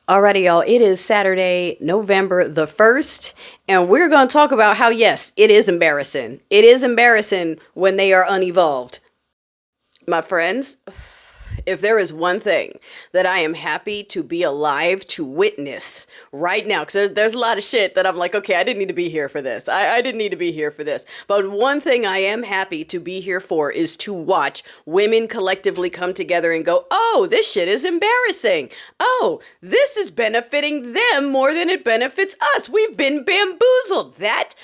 Alrighty, y'all. It is Saturday, November the 1st, and we're going to talk about how, yes, it is embarrassing. It is embarrassing when they are unevolved. My friends, if there is one thing that I am happy to be alive to witness right now, because there's a lot of shit that I'm like, okay, I didn't need to be here for this. I didn't need to be here for this. But one thing I am happy to be here for is to watch women collectively come together and go, oh, this shit is embarrassing. Oh, this is benefiting them more than it benefits us. We've been bamboozled. That,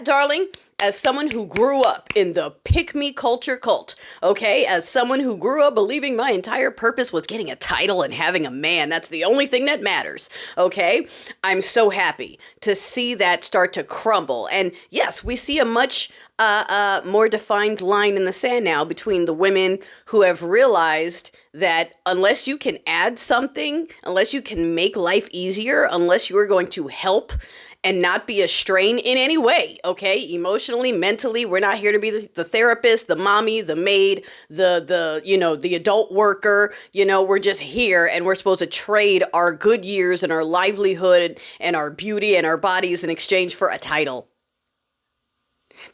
darling, as someone who grew up in the pick-me culture cult, okay, as someone who grew up believing my entire purpose was getting a title and having a man, that's the only thing that matters, okay, I'm so happy to see that start to crumble. And yes, we see a much more defined line in the sand now between the women who have realized that unless you can add something, unless you can make life easier, unless you are going to help and not be a strain in any way, okay? Emotionally, mentally, we're not here to be the therapist, the mommy, the maid, the adult worker. We're just here, and we're supposed to trade our good years and our livelihood and our beauty and our bodies in exchange for a title.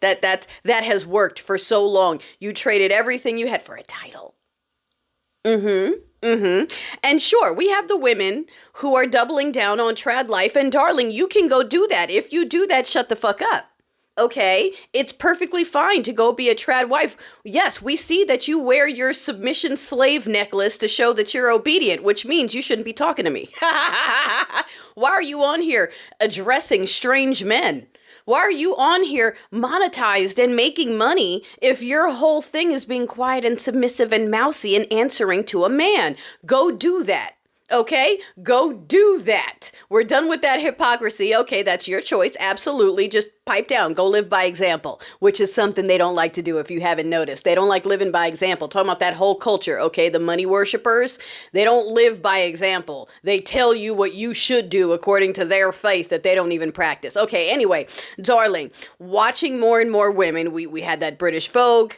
That has worked for so long. You traded everything you had for a title. And sure, we have the women who are doubling down on trad life. And darling, you can go do that. If you do that, shut the fuck up. Okay? It's perfectly fine to go be a trad wife. Yes, we see that you wear your submission slave necklace to show that you're obedient, which means you shouldn't be talking to me. Why are you on here addressing strange men? Why are you on here monetized and making money if your whole thing is being quiet and submissive and mousy and answering to a man? Go do that. Okay? Go do that. We're done with that hypocrisy. Okay, that's your choice. Absolutely. Just pipe down. Go live by example, which is something they don't like to do if you haven't noticed. They don't like living by example. Talking about that whole culture, okay? The money worshipers, they don't live by example. They tell you what you should do according to their faith that they don't even practice. Okay, anyway, darling, watching more and more women, we had that British Vogue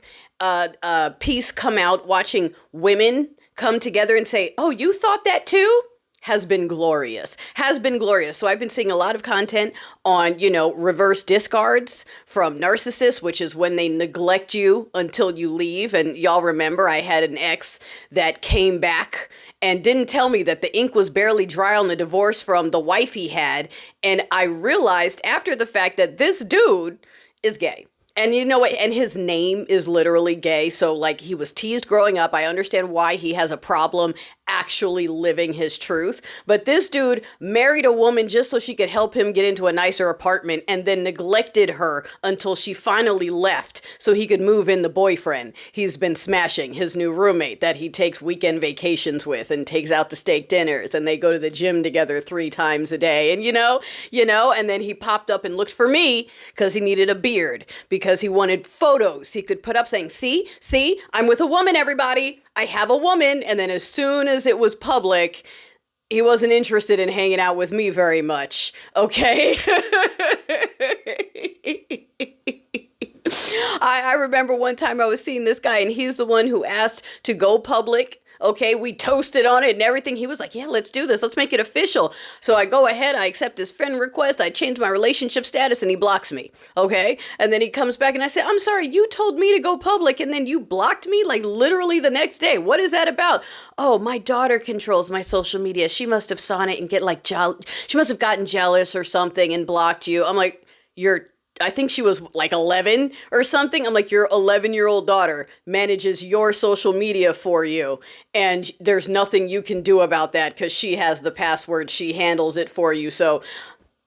piece come out, watching women come together and say, oh, you thought that too? Has been glorious. So I've been seeing a lot of content on, reverse discards from narcissists, which is when they neglect you until you leave. And y'all remember I had an ex that came back and didn't tell me that the ink was barely dry on the divorce from the wife he had. And I realized after the fact that this dude is gay. And you know what? And his name is literally gay. So like he was teased growing up. I understand why he has a problem actually living his truth. But this dude married a woman just so she could help him get into a nicer apartment and then neglected her until she finally left so he could move in the boyfriend he's been smashing, his new roommate that he takes weekend vacations with and takes out to steak dinners, and they go to the gym together 3 times a day. And and then he popped up and looked for me because he needed a beard, because he wanted photos he could put up saying, see, I'm with a woman, everybody. I have a woman. And then as soon as it was public, he wasn't interested in hanging out with me very much. Okay. I remember one time I was seeing this guy, and he's the one who asked to go public. Okay, we toasted on it and everything. He was like, yeah, let's do this. Let's make it official. So I go ahead, I accept his friend request, I change my relationship status, and he blocks me. Okay, and then he comes back and I say, I'm sorry, you told me to go public and then you blocked me like literally the next day. What is that about? Oh, my daughter controls my social media. She must have saw it and she must have gotten jealous or something and blocked you. I'm like, I think she was like 11 or something. I'm like, your 11-year-old daughter manages your social media for you, and there's nothing you can do about that because she has the password. She handles it for you. So,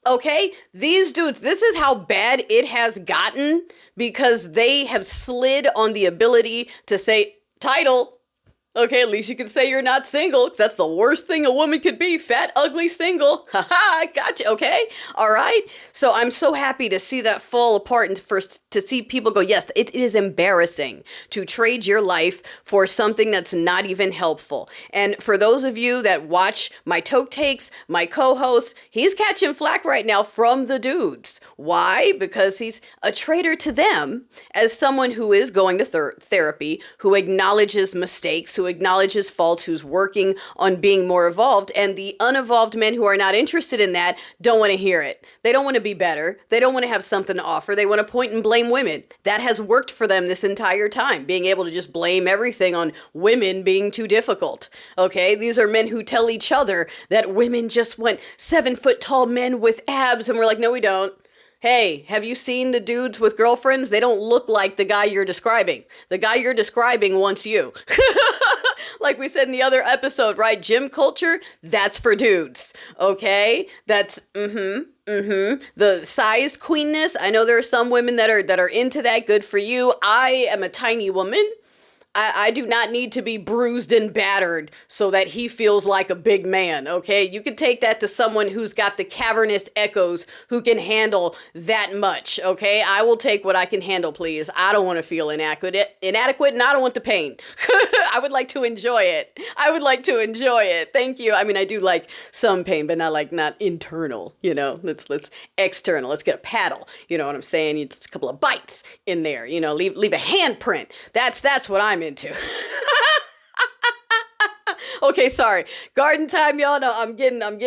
okay, these dudes, this is how bad it has gotten because they have slid on the ability to say title. Okay, at least you can say you're not single, because that's the worst thing a woman could be. Fat, ugly, single. Haha, gotcha. Okay, all right. So I'm so happy to see that fall apart and to see people go, yes, it is embarrassing to trade your life for something that's not even helpful. And for those of you that watch my Toke Takes, my co-host, he's catching flack right now from the dudes. Why? Because he's a traitor to them as someone who is going to therapy, who acknowledges mistakes, who acknowledge his faults, who's working on being more evolved. And the unevolved men who are not interested in that don't want to hear it. They don't want to be better. They don't want to have something to offer. They want to point and blame women. That has worked for them this entire time, being able to just blame everything on women being too difficult. Okay, these are men who tell each other that women just want 7-foot tall men with abs, and we're like, no, we don't. Hey, have you seen the dudes with girlfriends? They don't look like the guy you're describing. The guy you're describing wants you. Like we said in the other episode, right? Gym culture, that's for dudes. Okay? That's, The size queenness, I know there are some women that are into that. Good for you. I am a tiny woman. I do not need to be bruised and battered so that he feels like a big man, okay? You can take that to someone who's got the cavernous echoes who can handle that much, okay? I will take what I can handle, please. I don't want to feel inadequate, and I don't want the pain. I would like to enjoy it. Thank you. I mean, I do like some pain, but not internal, you know? Let's external. Let's get a paddle, you know what I'm saying? It's a couple of bites in there, you know, leave a handprint. That's what I'm into. Okay, sorry. Garden time, y'all know I'm getting off.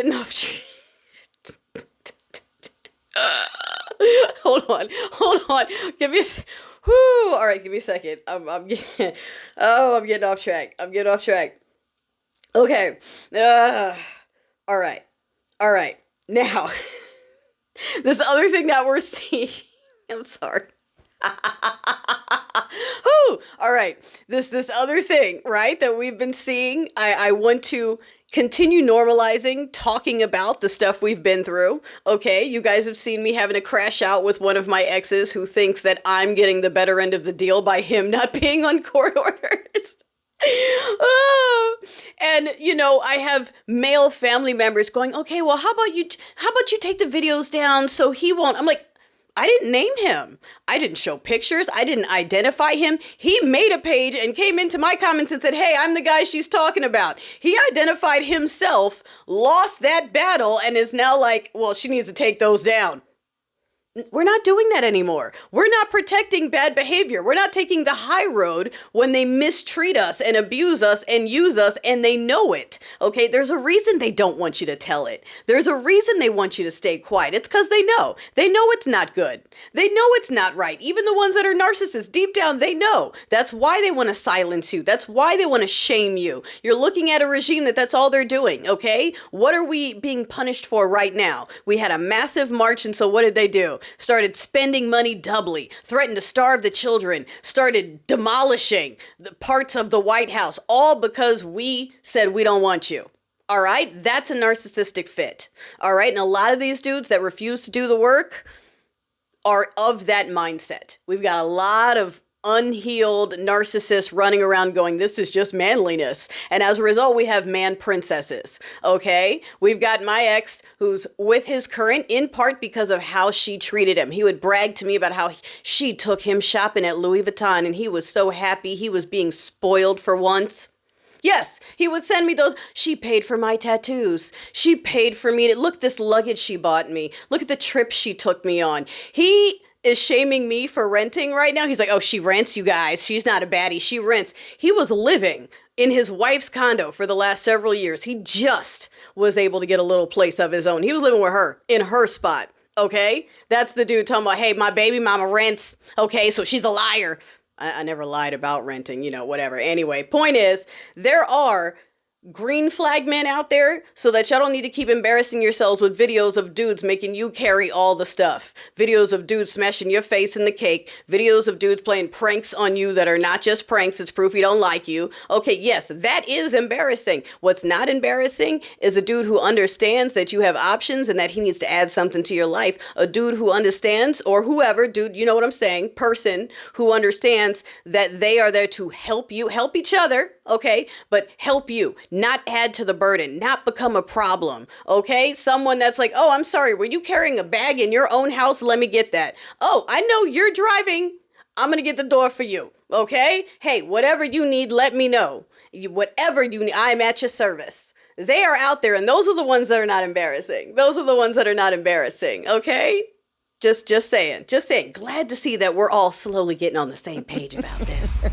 Hold on. Give me all right, give me a second. I'm getting off track. Okay. All right. Now, this other thing that we're seeing, I'm sorry. All right. This other thing, right, that we've been seeing, I want to continue normalizing, talking about the stuff we've been through. Okay, you guys have seen me having a crash out with one of my exes who thinks that I'm getting the better end of the deal by him not being on court orders. Oh, and you know, I have male family members going, okay, well, how about you take the videos down so he won't? I'm like, I didn't name him. I didn't show pictures. I didn't identify him. He made a page and came into my comments and said, hey, I'm the guy she's talking about. He identified himself, lost that battle, and is now like, well, she needs to take those down. We're not doing that anymore. We're not protecting bad behavior. We're not taking the high road when they mistreat us and abuse us and use us, and they know it. Okay, there's a reason they don't want you to tell it. There's a reason they want you to stay quiet. It's because they know. They know it's not good. They know it's not right. Even the ones that are narcissists, deep down, they know. That's why they want to silence you. That's why they want to shame you. You're looking at a regime that's all they're doing, okay? What are we being punished for right now? We had a massive march, and so what did they do? Started spending money doubly, threatened to starve the children, started demolishing the parts of the White House, all because we said we don't want you. All right? That's a narcissistic fit. All right? And a lot of these dudes that refuse to do the work are of that mindset. We've got a lot of unhealed narcissists running around going, this is just manliness. And as a result, we have man princesses. Okay? We've got my ex who's with his current in part because of how she treated him. He would brag to me about how she took him shopping at Louis Vuitton and he was so happy he was being spoiled for once. Yes, he would send me those. She paid for my tattoos. She paid for me to look this luggage she bought me. Look at the trip she took me on. He is shaming me for renting right now. He's like, oh, she rents, you guys. She's not a baddie. She rents. He was living in his wife's condo for the last several years. He just was able to get a little place of his own. He was living with her in her spot. Okay? That's the dude talking about, hey, my baby mama rents. Okay, so she's a liar. I never lied about renting, you know, whatever. Anyway, point is, there are green flag men out there so that y'all don't need to keep embarrassing yourselves with videos of dudes making you carry all the stuff. Videos of dudes smashing your face in the cake. Videos of dudes playing pranks on you that are not just pranks. It's proof he don't like you. Okay, yes, that is embarrassing. What's not embarrassing is a dude who understands that you have options and that he needs to add something to your life. A dude who understands, or whoever, dude, you know what I'm saying, person who understands that they are there to help you, help each other, okay, but help you. Not add to the burden, not become a problem, okay? Someone that's like, oh, I'm sorry, were you carrying a bag in your own house? Let me get that. Oh, I know you're driving. I'm going to get the door for you, okay? Hey, whatever you need, let me know. Whatever you need, I'm at your service. They are out there, and those are the ones that are not embarrassing. Those are the ones that are not embarrassing, okay? Just saying. Glad to see that we're all slowly getting on the same page about this.